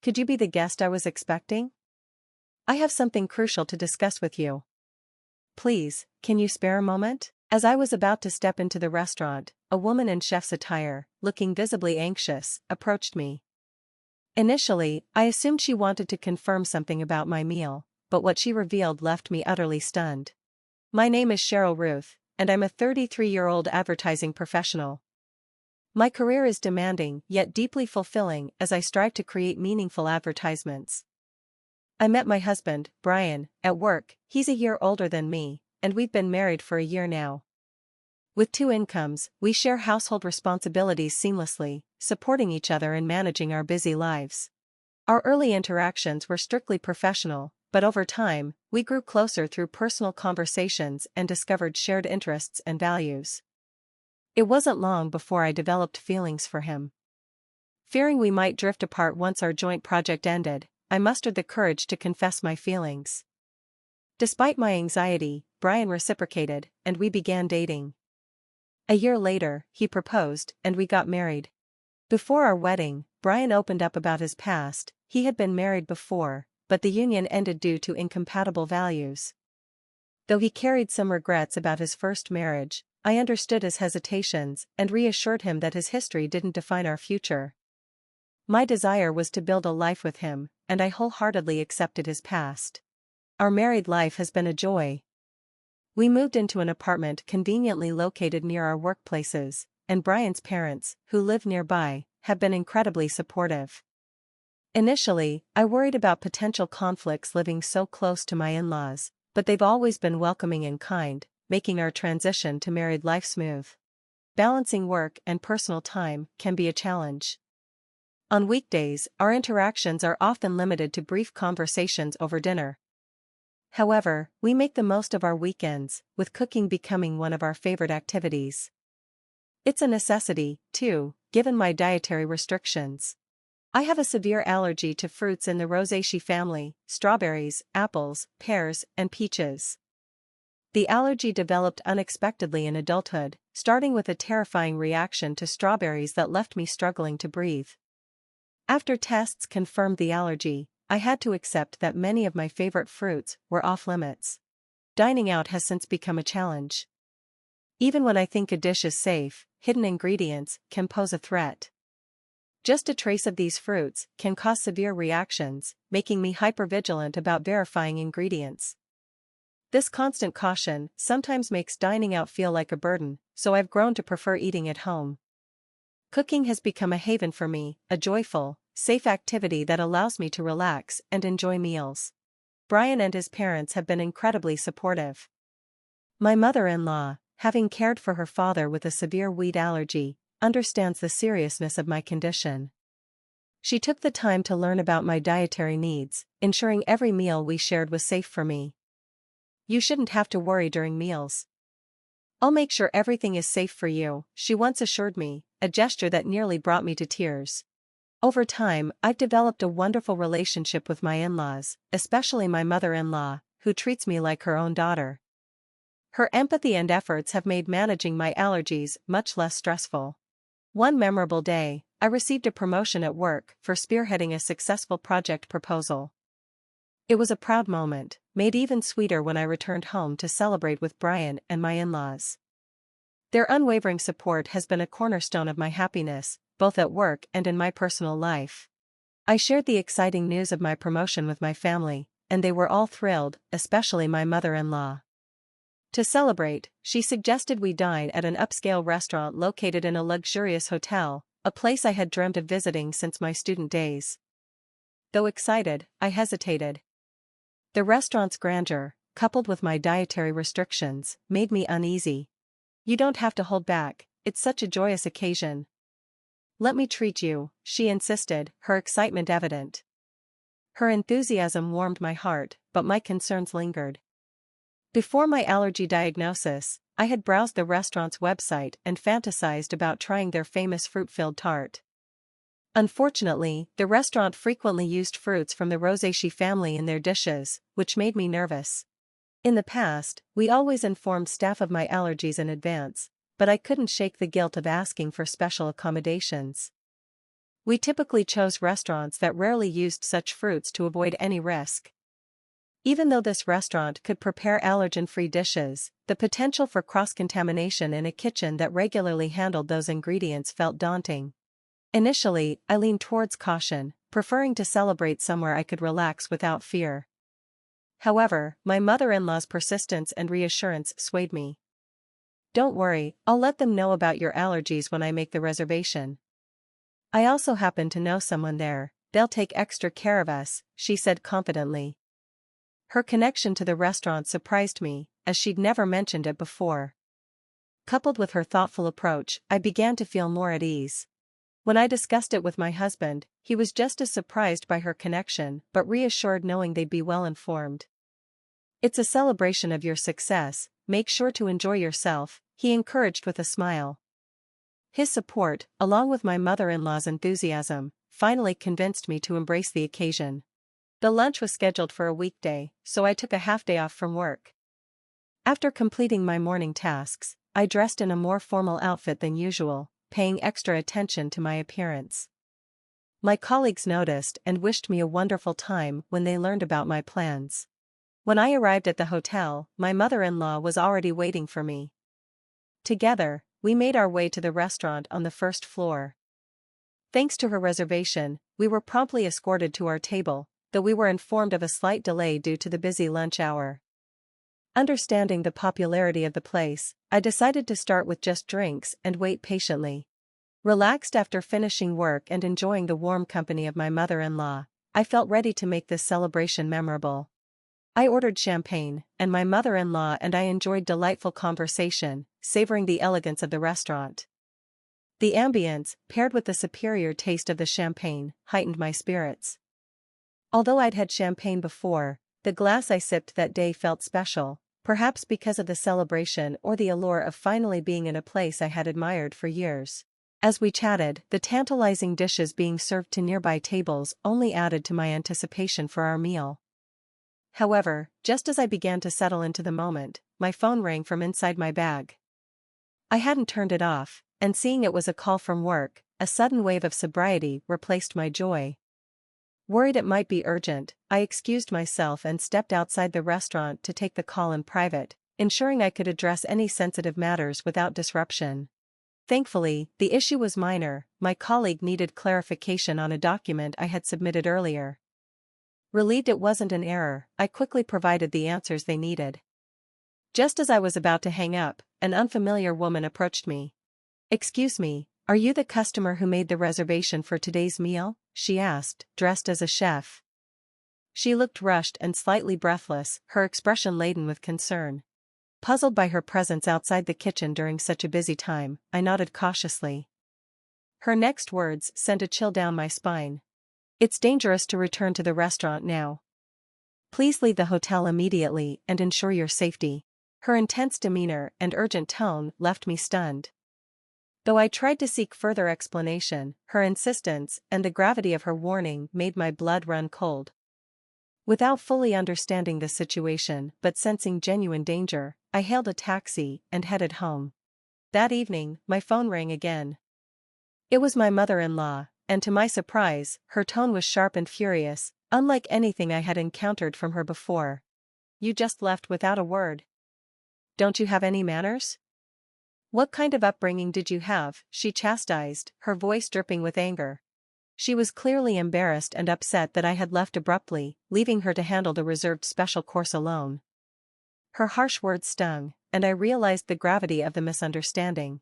Could you be the guest I was expecting? I have something crucial to discuss with you. Please, can you spare a moment? As I was about to step into the restaurant, a woman in chef's attire, looking visibly anxious, approached me. Initially, I assumed she wanted to confirm something about my meal, but what she revealed left me utterly stunned. My name is Cheryl Ruth, and I'm a 33-year-old advertising professional. My career is demanding yet deeply fulfilling as I strive to create meaningful advertisements. I met my husband, Brian, at work. He's a year older than me, and we've been married for a year now. With 2 incomes, we share household responsibilities seamlessly, supporting each other and managing our busy lives. Our early interactions were strictly professional, but over time, we grew closer through personal conversations and discovered shared interests and values. It wasn't long before I developed feelings for him. Fearing we might drift apart once our joint project ended, I mustered the courage to confess my feelings. Despite my anxiety, Brian reciprocated, and we began dating. A year later, he proposed, and we got married. Before our wedding, Brian opened up about his past. He had been married before, but the union ended due to incompatible values. Though he carried some regrets about his first marriage, I understood his hesitations and reassured him that his history didn't define our future. My desire was to build a life with him, and I wholeheartedly accepted his past. Our married life has been a joy. We moved into an apartment conveniently located near our workplaces, and Brian's parents, who live nearby, have been incredibly supportive. Initially, I worried about potential conflicts living so close to my in-laws, but they've always been welcoming and kind, making our transition to married life smooth. Balancing work and personal time can be a challenge. On weekdays, our interactions are often limited to brief conversations over dinner. However, we make the most of our weekends, with cooking becoming one of our favorite activities. It's a necessity, too, given my dietary restrictions. I have a severe allergy to fruits in the Rosaceae family: strawberries, apples, pears, and peaches. The allergy developed unexpectedly in adulthood, starting with a terrifying reaction to strawberries that left me struggling to breathe. After tests confirmed the allergy, I had to accept that many of my favorite fruits were off-limits. Dining out has since become a challenge. Even when I think a dish is safe, hidden ingredients can pose a threat. Just a trace of these fruits can cause severe reactions, making me hypervigilant about verifying ingredients. This constant caution sometimes makes dining out feel like a burden, so I've grown to prefer eating at home. Cooking has become a haven for me, a joyful, safe activity that allows me to relax and enjoy meals. Brian and his parents have been incredibly supportive. My mother-in-law, having cared for her father with a severe wheat allergy, understands the seriousness of my condition. She took the time to learn about my dietary needs, ensuring every meal we shared was safe for me. "You shouldn't have to worry during meals. I'll make sure everything is safe for you," she once assured me, a gesture that nearly brought me to tears. Over time, I've developed a wonderful relationship with my in-laws, especially my mother-in-law, who treats me like her own daughter. Her empathy and efforts have made managing my allergies much less stressful. One memorable day, I received a promotion at work for spearheading a successful project proposal. It was a proud moment, made even sweeter when I returned home to celebrate with Brian and my in-laws. Their unwavering support has been a cornerstone of my happiness, both at work and in my personal life. I shared the exciting news of my promotion with my family, and they were all thrilled, especially my mother-in-law. To celebrate, she suggested we dine at an upscale restaurant located in a luxurious hotel, a place I had dreamt of visiting since my student days. Though excited, I hesitated. The restaurant's grandeur, coupled with my dietary restrictions, made me uneasy. "You don't have to hold back, it's such a joyous occasion. Let me treat you," she insisted, her excitement evident. Her enthusiasm warmed my heart, but my concerns lingered. Before my allergy diagnosis, I had browsed the restaurant's website and fantasized about trying their famous fruit-filled tart. Unfortunately, the restaurant frequently used fruits from the Rosaceae family in their dishes, which made me nervous. In the past, we always informed staff of my allergies in advance, but I couldn't shake the guilt of asking for special accommodations. We typically chose restaurants that rarely used such fruits to avoid any risk. Even though this restaurant could prepare allergen-free dishes, the potential for cross-contamination in a kitchen that regularly handled those ingredients felt daunting. Initially, I leaned towards caution, preferring to celebrate somewhere I could relax without fear. However, my mother-in-law's persistence and reassurance swayed me. "Don't worry, I'll let them know about your allergies when I make the reservation. I also happen to know someone there, they'll take extra care of us," she said confidently. Her connection to the restaurant surprised me, as she'd never mentioned it before. Coupled with her thoughtful approach, I began to feel more at ease. When I discussed it with my husband, he was just as surprised by her connection, but reassured knowing they'd be well informed. "It's a celebration of your success, make sure to enjoy yourself," he encouraged with a smile. His support, along with my mother-in-law's enthusiasm, finally convinced me to embrace the occasion. The lunch was scheduled for a weekday, so I took a half-day off from work. After completing my morning tasks, I dressed in a more formal outfit than usual, paying extra attention to my appearance. My colleagues noticed and wished me a wonderful time when they learned about my plans. When I arrived at the hotel, my mother-in-law was already waiting for me. Together, we made our way to the restaurant on the first floor. Thanks to her reservation, we were promptly escorted to our table, though we were informed of a slight delay due to the busy lunch hour. Understanding the popularity of the place, I decided to start with just drinks and wait patiently. Relaxed after finishing work and enjoying the warm company of my mother-in-law, I felt ready to make this celebration memorable. I ordered champagne, and my mother-in-law and I enjoyed delightful conversation, savoring the elegance of the restaurant. The ambience, paired with the superior taste of the champagne, heightened my spirits. Although I'd had champagne before, the glass I sipped that day felt special, perhaps because of the celebration or the allure of finally being in a place I had admired for years. As we chatted, the tantalizing dishes being served to nearby tables only added to my anticipation for our meal. However, just as I began to settle into the moment, my phone rang from inside my bag. I hadn't turned it off, and seeing it was a call from work, a sudden wave of sobriety replaced my joy. Worried it might be urgent, I excused myself and stepped outside the restaurant to take the call in private, ensuring I could address any sensitive matters without disruption. Thankfully, the issue was minor. My colleague needed clarification on a document I had submitted earlier. Relieved it wasn't an error, I quickly provided the answers they needed. Just as I was about to hang up, an unfamiliar woman approached me. "Excuse me, are you the customer who made the reservation for today's meal?" she asked, dressed as a chef. She looked rushed and slightly breathless, her expression laden with concern. Puzzled by her presence outside the kitchen during such a busy time, I nodded cautiously. Her next words sent a chill down my spine. "It's dangerous to return to the restaurant now. Please leave the hotel immediately and ensure your safety." Her intense demeanor and urgent tone left me stunned. Though I tried to seek further explanation, her insistence and the gravity of her warning made my blood run cold. Without fully understanding the situation but sensing genuine danger, I hailed a taxi and headed home. That evening, my phone rang again. It was my mother-in-law, and to my surprise, her tone was sharp and furious, unlike anything I had encountered from her before. "You just left without a word. Don't you have any manners? What kind of upbringing did you have?" she chastised, her voice dripping with anger. She was clearly embarrassed and upset that I had left abruptly, leaving her to handle the reserved special course alone. Her harsh words stung, and I realized the gravity of the misunderstanding.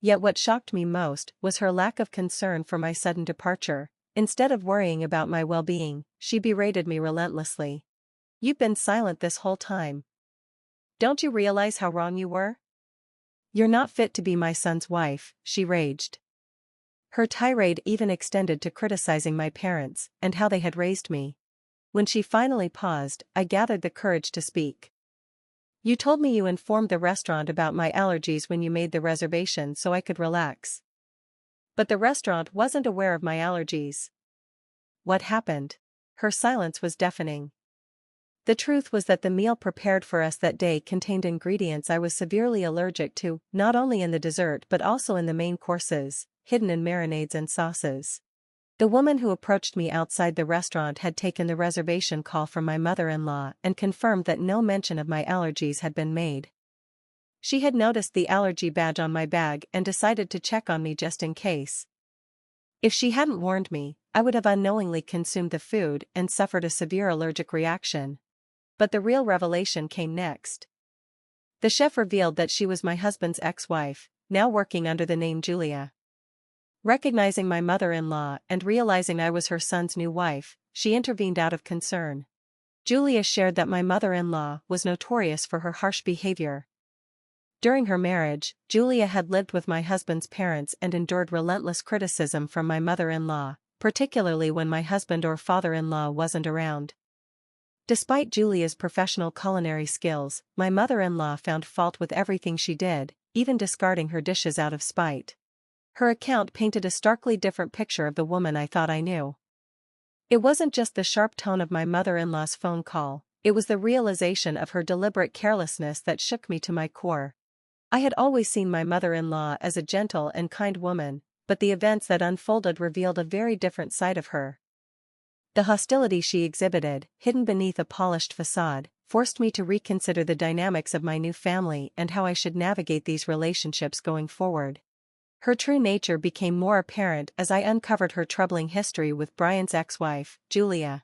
Yet what shocked me most was her lack of concern for my sudden departure. Instead of worrying about my well-being, she berated me relentlessly. "You've been silent this whole time. Don't you realize how wrong you were? You're not fit to be my son's wife," she raged. Her tirade even extended to criticizing my parents and how they had raised me. When she finally paused, I gathered the courage to speak. "You told me you informed the restaurant about my allergies when you made the reservation so I could relax. But the restaurant wasn't aware of my allergies. What happened?" Her silence was deafening. The truth was that the meal prepared for us that day contained ingredients I was severely allergic to, not only in the dessert but also in the main courses, hidden in marinades and sauces. The woman who approached me outside the restaurant had taken the reservation call from my mother-in-law and confirmed that no mention of my allergies had been made. She had noticed the allergy badge on my bag and decided to check on me just in case. If she hadn't warned me, I would have unknowingly consumed the food and suffered a severe allergic reaction. But the real revelation came next. The chef revealed that she was my husband's ex-wife, now working under the name Julia. Recognizing my mother-in-law and realizing I was her son's new wife, she intervened out of concern. Julia shared that my mother-in-law was notorious for her harsh behavior. During her marriage, Julia had lived with my husband's parents and endured relentless criticism from my mother-in-law, particularly when my husband or father-in-law wasn't around. Despite Julia's professional culinary skills, my mother-in-law found fault with everything she did, even discarding her dishes out of spite. Her account painted a starkly different picture of the woman I thought I knew. It wasn't just the sharp tone of my mother-in-law's phone call, it was the realization of her deliberate carelessness that shook me to my core. I had always seen my mother-in-law as a gentle and kind woman, but the events that unfolded revealed a very different side of her. The hostility she exhibited, hidden beneath a polished facade, forced me to reconsider the dynamics of my new family and how I should navigate these relationships going forward. Her true nature became more apparent as I uncovered her troubling history with Brian's ex-wife, Julia.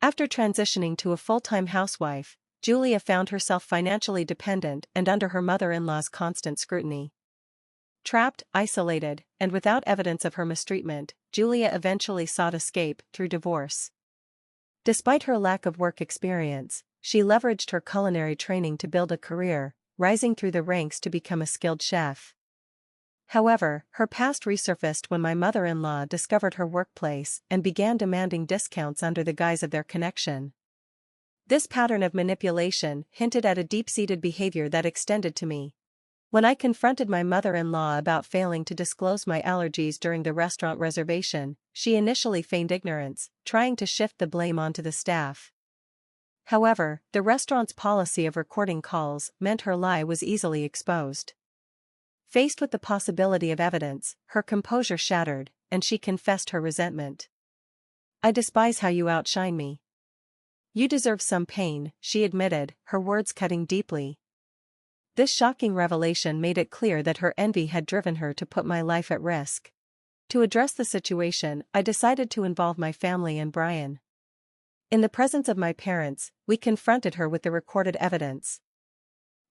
After transitioning to a full-time housewife, Julia found herself financially dependent and under her mother-in-law's constant scrutiny. Trapped, isolated, and without evidence of her mistreatment, Julia eventually sought escape through divorce. Despite her lack of work experience, she leveraged her culinary training to build a career, rising through the ranks to become a skilled chef. However, her past resurfaced when my mother-in-law discovered her workplace and began demanding discounts under the guise of their connection. This pattern of manipulation hinted at a deep-seated behavior that extended to me. When I confronted my mother-in-law about failing to disclose my allergies during the restaurant reservation, she initially feigned ignorance, trying to shift the blame onto the staff. However, the restaurant's policy of recording calls meant her lie was easily exposed. Faced with the possibility of evidence, her composure shattered, and she confessed her resentment. "I despise how you outshine me. You deserve some pain," she admitted, her words cutting deeply. This shocking revelation made it clear that her envy had driven her to put my life at risk. To address the situation, I decided to involve my family and Brian. In the presence of my parents, we confronted her with the recorded evidence.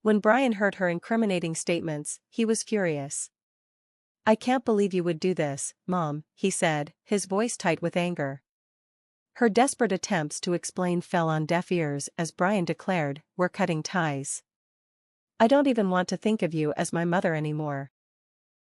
When Brian heard her incriminating statements, he was furious. "I can't believe you would do this, Mom," he said, his voice tight with anger. Her desperate attempts to explain fell on deaf ears as Brian declared, "We're cutting ties. I don't even want to think of you as my mother anymore."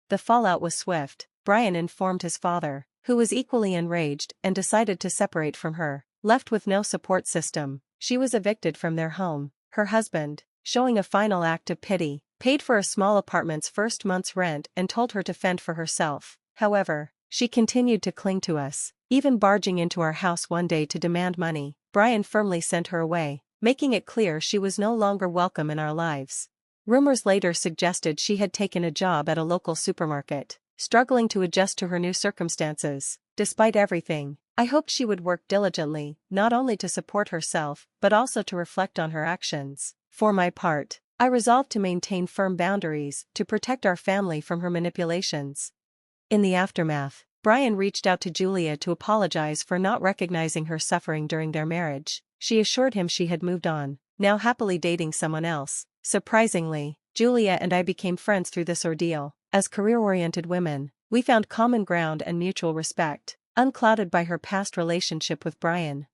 The fallout was swift. Brian informed his father, who was equally enraged and decided to separate from her. Left with no support system, she was evicted from their home. Her husband, showing a final act of pity, paid for a small apartment's first month's rent and told her to fend for herself. However, she continued to cling to us, even barging into our house one day to demand money. Brian firmly sent her away, making it clear she was no longer welcome in our lives. Rumors later suggested she had taken a job at a local supermarket, struggling to adjust to her new circumstances. Despite everything, I hoped she would work diligently, not only to support herself, but also to reflect on her actions. For my part, I resolved to maintain firm boundaries to protect our family from her manipulations. In the aftermath, Brian reached out to Julia to apologize for not recognizing her suffering during their marriage. She assured him she had moved on, now happily dating someone else. Surprisingly, Julia and I became friends through this ordeal. As career-oriented women, we found common ground and mutual respect, unclouded by her past relationship with Brian.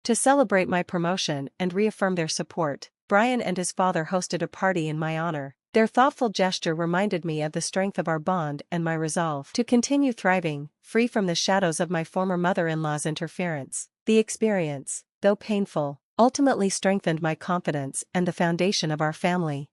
To celebrate my promotion and reaffirm their support, Brian and his father hosted a party in my honor. Their thoughtful gesture reminded me of the strength of our bond and my resolve to continue thriving, free from the shadows of my former mother-in-law's interference. The experience, though painful, ultimately strengthened my confidence and the foundation of our family.